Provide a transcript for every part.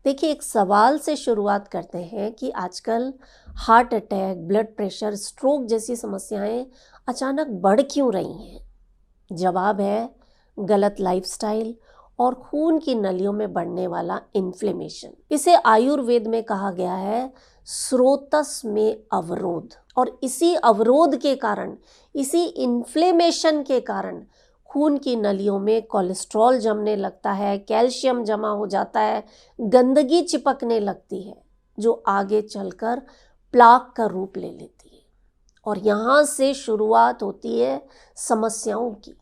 देखिए, एक सवाल से शुरुआत करते हैं कि आजकल heart attack, blood pressure, stroke जैसी समस्याएं अचानक बढ़ क्यों रही हैं? जवाब है गलत लाइफस्टाइल और खून की नलियों में बढ़ने वाला इन्फ्लेमेशन। इसे आयुर्वेद में कहा गया है स्रोतस में अवरोध। और इसी अवरोध के कारण, इसी इन्फ्लेमेशन के कारण खून की नलियों में कोलेस्ट्रॉल जमने लगता है, कैल्शियम जमा हो जाता है, गंदगी चिपकने लगती है जो आगे चलकर प्लाक का रूप ले लेती है। और यहाँ से शुरुआत होती है समस्याओं की।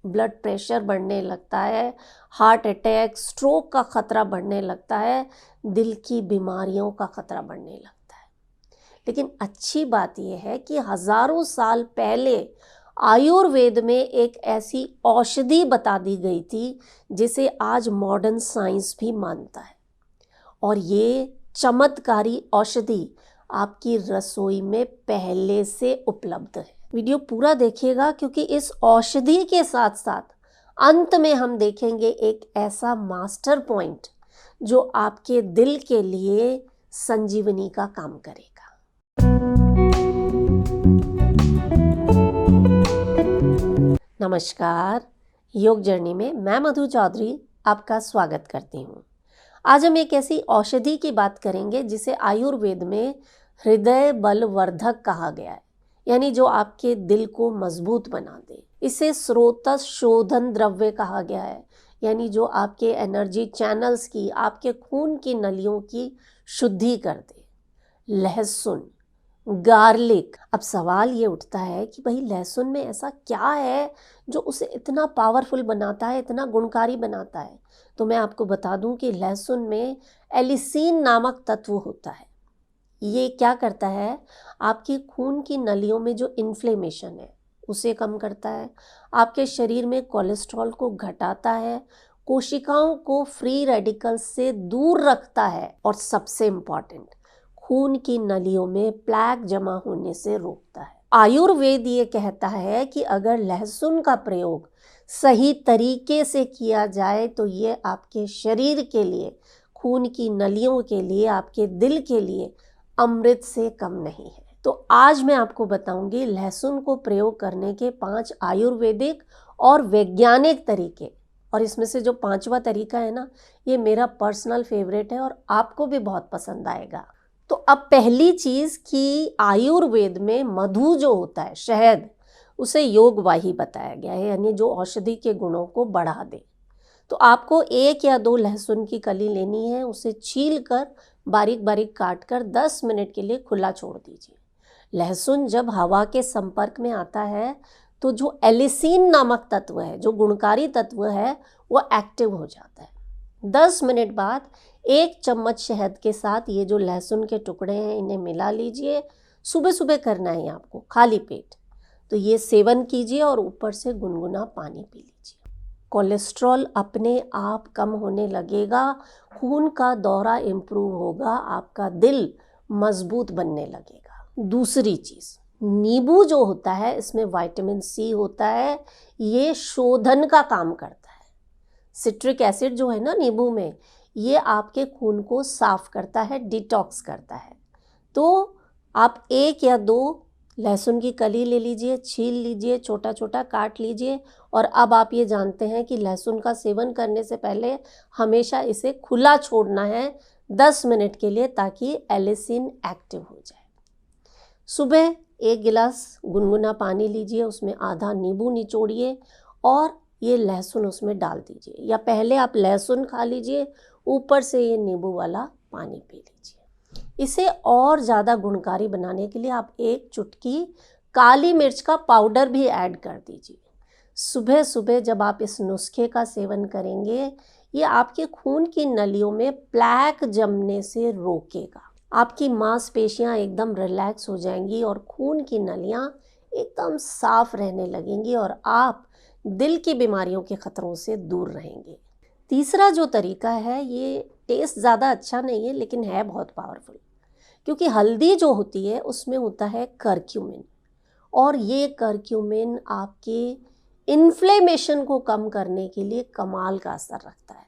ब्लड प्रेशर बढ़ने लगता है, हार्ट अटैक, स्ट्रोक का खतरा बढ़ने लगता है, दिल की बीमारियों का खतरा बढ़ने लगता है। लेकिन अच्छी बात यह है कि हजारों साल पहले आयुर्वेद में एक ऐसी औषधि बता दी गई थी जिसे आज मॉडर्न साइंस भी मानता है। और ये चमत्कारी औषधि आपकी रसोई में पहले से उपलब्ध है। वीडियो पूरा देखिएगा क्योंकि इस औषधि के साथ साथ अंत में हम देखेंगे एक ऐसा मास्टर पॉइंट जो आपके दिल के लिए संजीवनी का काम करेगा। नमस्कार, योग जर्नी में मैं मधु चौधरी आपका स्वागत करती हूँ। आज हम एक ऐसी औषधि की बात करेंगे जिसे आयुर्वेद में हृदय बलवर्धक कहा गया है, यानी जो आपके दिल को मजबूत बना दे। इसे स्रोतस शोधन द्रव्य कहा गया है, यानी जो आपके एनर्जी चैनल्स की, आपके खून की नलियों की शुद्धि कर दे। लहसुन, गार्लिक। अब सवाल ये उठता है कि भाई लहसुन में ऐसा क्या है जो उसे इतना पावरफुल बनाता है, इतना गुणकारी बनाता है? तो मैं आपको बता दूं कि लहसुन में एलिसीन नामक तत्व होता है। ये क्या करता है? आपकी खून की नलियों में जो इन्फ्लेमेशन है उसे कम करता है, आपके शरीर में कोलेस्ट्रॉल को घटाता है, कोशिकाओं को फ्री रेडिकल्स से दूर रखता है और सबसे इम्पॉर्टेंट, खून की नलियों में प्लेक जमा होने से रोकता है। आयुर्वेद ये कहता है कि अगर लहसुन का प्रयोग सही तरीके से किया जाए तो ये आपके शरीर के लिए, खून की नलियों के लिए, आपके दिल के लिए अमृत से कम नहीं है। तो आज मैं आपको बताऊंगी लहसुन को प्रयोग करने के 5 आयुर्वेदिक और वैज्ञानिक तरीके। और इसमें से जो 5वां तरीका है ना, ये मेरा पर्सनल फेवरेट है और आपको भी बहुत पसंद आएगा। तो अब पहली चीज कि आयुर्वेद में मधु जो होता है, शहद, उसे योगवाही बताया गया है, यानी जो औषधि के गुणों को बढ़ा दे। तो आपको 1 या 2 लहसुन की कली लेनी है, उसे छील कर बारीक बारीक काट कर 10 मिनट के लिए खुला छोड़ दीजिए। लहसुन जब हवा के संपर्क में आता है तो जो एलिसीन नामक तत्व है, जो गुणकारी तत्व है, वो एक्टिव हो जाता है। 10 मिनट बाद 1 चम्मच शहद के साथ ये जो लहसुन के टुकड़े हैं इन्हें मिला लीजिए। सुबह सुबह करना है आपको, खाली पेट। तो ये सेवन कीजिए और ऊपर से गुनगुना पानी पी लीजिए। कोलेस्ट्रॉल अपने आप कम होने लगेगा, खून का दौरा इम्प्रूव होगा, आपका दिल मजबूत बनने लगेगा। दूसरी चीज़, नींबू जो होता है इसमें विटामिन सी होता है, ये शोधन का काम करता है। सिट्रिक एसिड जो है ना नींबू में, ये आपके खून को साफ करता है, डिटॉक्स करता है। तो आप 1 या 2 लहसुन की कली ले लीजिए, छील लीजिए, छोटा छोटा काट लीजिए। और अब आप ये जानते हैं कि लहसुन का सेवन करने से पहले हमेशा इसे खुला छोड़ना है 10 मिनट के लिए, ताकि एलिसिन एक्टिव हो जाए। सुबह 1 गिलास गुनगुना पानी लीजिए, उसमें आधा नींबू निचोड़िए और ये लहसुन उसमें डाल दीजिए, या पहले आप लहसुन खा लीजिए, ऊपर से ये नींबू वाला पानी पी लीजिए। इसे और ज़्यादा गुणकारी बनाने के लिए आप 1 चुटकी काली मिर्च का पाउडर भी ऐड कर दीजिए। सुबह सुबह जब आप इस नुस्खे का सेवन करेंगे, ये आपके खून की नलियों में प्लेक जमने से रोकेगा। आपकी मांसपेशियां एकदम रिलैक्स हो जाएंगी और खून की नलियां एकदम साफ रहने लगेंगी और आप दिल की बीमारियों के खतरों से दूर रहेंगे। तीसरा जो तरीका है, ये टेस्ट ज़्यादा अच्छा नहीं है लेकिन है बहुत पावरफुल, क्योंकि हल्दी जो होती है उसमें होता है करक्यूमिन, और ये करक्यूमिन आपके इन्फ्लेमेशन को कम करने के लिए कमाल का असर रखता है।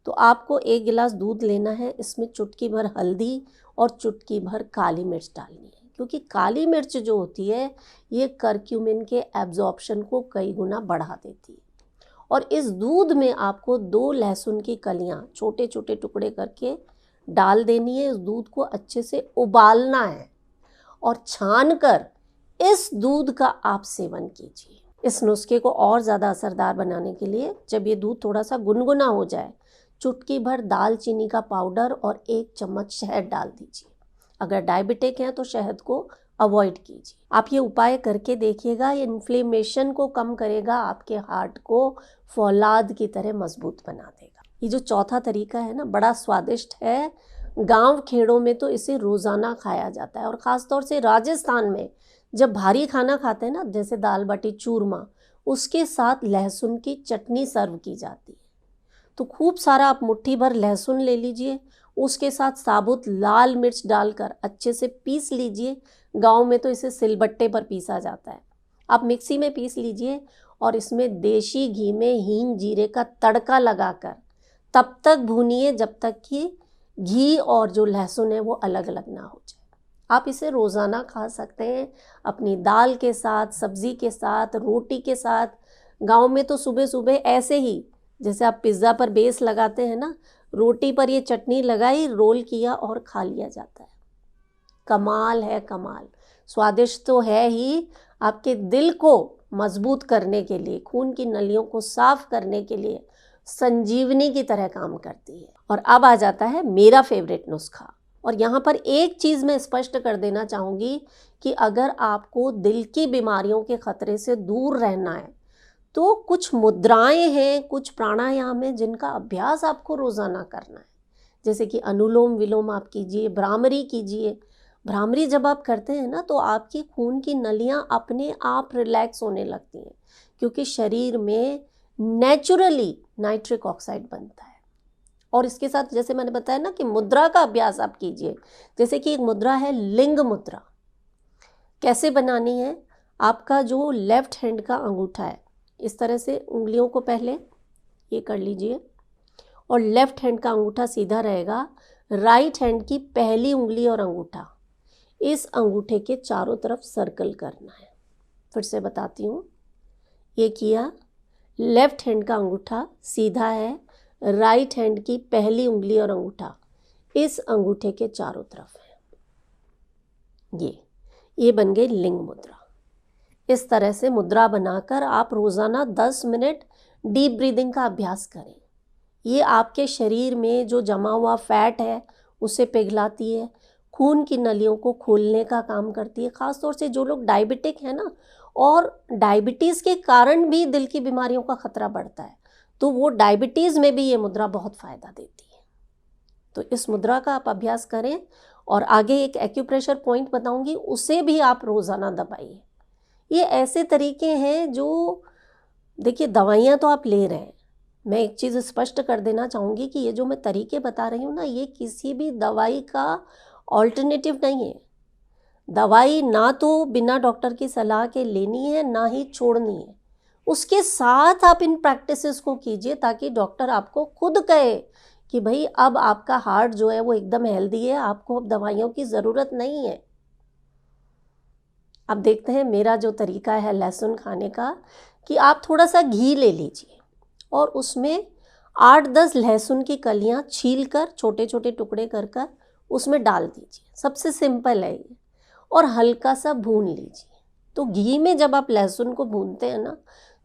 तो आपको 1 गिलास दूध लेना है, इसमें चुटकी भर हल्दी और चुटकी भर काली मिर्च डालनी है, क्योंकि काली मिर्च जो होती है ये करक्यूमिन के एब्जॉर्प्शन को कई गुना बढ़ा देती है। और इस दूध में आपको 2 लहसुन की कलियाँ छोटे छोटे टुकड़े करके डाल देनी है। इस दूध को अच्छे से उबालना है और छानकर इस दूध का आप सेवन कीजिए। इस नुस्खे को और ज़्यादा असरदार बनाने के लिए जब ये दूध थोड़ा सा गुनगुना हो जाए, चुटकी भर दालचीनी का पाउडर और 1 चम्मच शहद डाल दीजिए। अगर डायबिटिक हैं तो शहद को अवॉइड कीजिए। आप ये उपाय करके देखिएगा, ये इन्फ्लेमेशन को कम करेगा, आपके हार्ट को फौलाद की तरह मजबूत बना देगा। ये जो चौथा तरीका है ना, बड़ा स्वादिष्ट है। गांव खेड़ों में तो इसे रोज़ाना खाया जाता है, और ख़ास तौर से राजस्थान में जब भारी खाना खाते हैं ना, जैसे दाल बाटी चूरमा, उसके साथ लहसुन की चटनी सर्व की जाती है। तो खूब सारा आप मुट्ठी भर लहसुन ले लीजिए, उसके साथ साबुत लाल मिर्च डालकर अच्छे से पीस लीजिए। गांव में तो इसे सिलबट्टे पर पीसा जाता है, आप मिक्सी में पीस लीजिए और इसमें देशी घी में हींग जीरे का तड़का लगाकर तब तक भूनिए जब तक कि घी और जो लहसुन है वो अलग अलग ना हो जाए। आप इसे रोज़ाना खा सकते हैं, अपनी दाल के साथ, सब्ज़ी के साथ, रोटी के साथ। गांव में तो सुबह सुबह ऐसे ही, जैसे आप पिज़्ज़ा पर बेस लगाते हैं ना, रोटी पर ये चटनी लगाई, रोल किया और खा लिया जाता है। कमाल है, कमाल। स्वादिष्ट तो है ही, आपके दिल को मजबूत करने के लिए, खून की नलियों को साफ करने के लिए संजीवनी की तरह काम करती है। और अब आ जाता है मेरा फेवरेट नुस्खा। और यहाँ पर एक चीज़ मैं स्पष्ट कर देना चाहूँगी कि अगर आपको दिल की बीमारियों के खतरे से दूर रहना है तो कुछ मुद्राएं हैं, कुछ प्राणायाम हैं जिनका अभ्यास आपको रोज़ाना करना है। जैसे कि अनुलोम विलोम आप कीजिए, भ्रामरी कीजिए। भ्रामरी जब आप करते हैं ना तो आपकी खून की नलियाँ अपने आप रिलैक्स होने लगती हैं, क्योंकि शरीर में नेचुरली नाइट्रिक ऑक्साइड बनता है। और इसके साथ जैसे मैंने बताया ना कि मुद्रा का अभ्यास आप कीजिए। जैसे कि एक मुद्रा है लिंग मुद्रा। कैसे बनानी है? आपका जो लेफ्ट हैंड का अंगूठा है, इस तरह से उंगलियों को पहले ये कर लीजिए और लेफ्ट हैंड का अंगूठा सीधा रहेगा। राइट हैंड की पहली उंगली और अंगूठा इस अंगूठे के चारों तरफ सर्कल करना है। फिर से बताती हूँ, ये किया, लेफ्ट हैंड का अंगूठा सीधा है, राइट हैंड की पहली उंगली और अंगूठा इस अंगूठे के चारों तरफ है। ये बन गई लिंग मुद्रा। इस तरह से मुद्रा बनाकर आप रोज़ाना 10 मिनट डीप ब्रीदिंग का अभ्यास करें। ये आपके शरीर में जो जमा हुआ फैट है उसे पिघलाती है, खून की नलियों को खोलने का काम करती है। ख़ास तौर से जो लोग डायबिटिक हैं ना, और डायबिटीज़ के कारण भी दिल की बीमारियों का खतरा बढ़ता है, तो वो डायबिटीज़ में भी ये मुद्रा बहुत फ़ायदा देती है। तो इस मुद्रा का आप अभ्यास करें। और आगे एक एक्यूप्रेशर पॉइंट बताऊंगी, उसे भी आप रोज़ाना दबाइए। ये ऐसे तरीके हैं जो, देखिए, दवाइयाँ तो आप ले रहे हैं। मैं एक चीज़ स्पष्ट कर देना चाहूँगी कि ये जो मैं तरीके बता रही हूँ ना, ये किसी भी दवाई का ऑल्टरनेटिव नहीं है। दवाई ना तो बिना डॉक्टर की सलाह के लेनी है, ना ही छोड़नी है। उसके साथ आप इन प्रैक्टिसेस को कीजिए ताकि डॉक्टर आपको खुद कहे कि भाई अब आपका हार्ट जो है वो एकदम हेल्दी है, आपको अब दवाइयों की ज़रूरत नहीं है। अब देखते हैं मेरा जो तरीका है लहसुन खाने का, कि आप थोड़ा सा घी ले लीजिए और उसमें 8-10 लहसुन की कलियां छील कर छोटे छोटे टुकड़े कर कर उसमें डाल दीजिए। सबसे सिंपल है ये। और हल्का सा भून लीजिए। तो घी में जब आप लहसुन को भूनते हैं ना,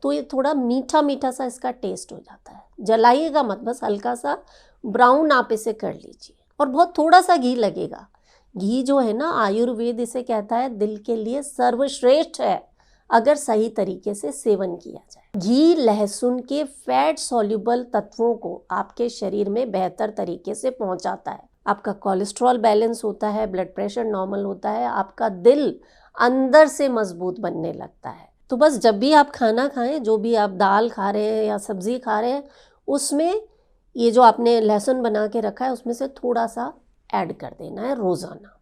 तो ये थोड़ा मीठा मीठा सा इसका टेस्ट हो जाता है। जलाइएगा मत, बस हल्का सा ब्राउन आप इसे कर लीजिए। और बहुत थोड़ा सा घी लगेगा। घी जो है ना, आयुर्वेद इसे कहता है दिल के लिए सर्वश्रेष्ठ है अगर सही तरीके से सेवन किया जाए। घी लहसुन के फैट सॉल्युबल तत्वों को आपके शरीर में बेहतर तरीके से पहुंचाता है। आपका कोलेस्ट्रॉल बैलेंस होता है, ब्लड प्रेशर नॉर्मल होता है, आपका दिल अंदर से मजबूत बनने लगता है। तो बस जब भी आप खाना खाएं, जो भी आप दाल खा रहे हैं या सब्जी खा रहे हैं, उसमें ये जो आपने लहसुन बना के रखा है उसमें से थोड़ा सा ऐड कर देना है रोज़ाना।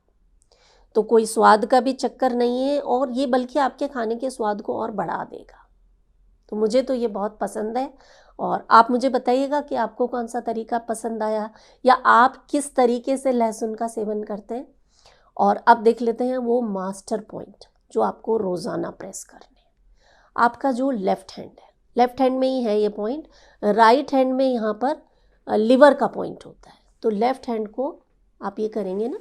तो कोई स्वाद का भी चक्कर नहीं है, और ये बल्कि आपके खाने के स्वाद को और बढ़ा देगा। तो मुझे तो ये बहुत पसंद है। और आप मुझे बताइएगा कि आपको कौन सा तरीका पसंद आया, या आप किस तरीके से लहसुन का सेवन करते हैं। और अब देख लेते हैं वो मास्टर पॉइंट जो आपको रोज़ाना प्रेस करने हैं। आपका जो लेफ्ट हैंड है, लेफ्ट हैंड में ही है ये पॉइंट, राइट हैंड में यहाँ पर लिवर का पॉइंट होता है। तो लेफ्ट हैंड को आप ये करेंगे ना,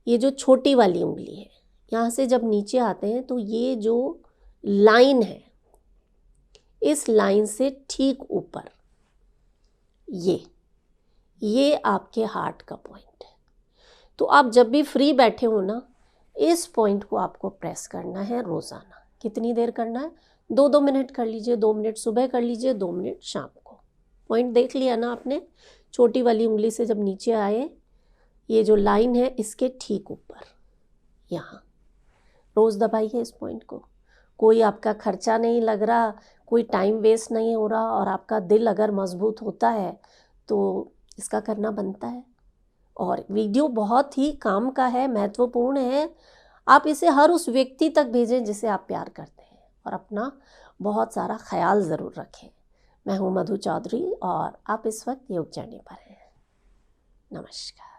ये जो छोटी वाली उंगली है यहाँ से जब नीचे आते हैं तो ये जो लाइन है, इस लाइन से ठीक ऊपर ये आपके हार्ट का पॉइंट है। तो आप जब भी फ्री बैठे हो ना, इस पॉइंट को आपको प्रेस करना है रोज़ाना। कितनी देर करना है? 2-2 मिनट कर लीजिए, 2 मिनट सुबह कर लीजिए, 2 मिनट शाम को। पॉइंट देख लिया ना आपने, छोटी वाली उंगली से जब नीचे आए, ये जो लाइन है इसके ठीक ऊपर यहाँ रोज़ दबाइए इस पॉइंट को। कोई आपका खर्चा नहीं लग रहा, कोई टाइम वेस्ट नहीं हो रहा, और आपका दिल अगर मजबूत होता है तो इसका करना बनता है। और वीडियो बहुत ही काम का है, महत्वपूर्ण है। आप इसे हर उस व्यक्ति तक भेजें जिसे आप प्यार करते हैं, और अपना बहुत सारा ख्याल ज़रूर रखें। मैं हूँ मधु चौधरी और आप इस वक्त योग जर्नी पर हैं। नमस्कार।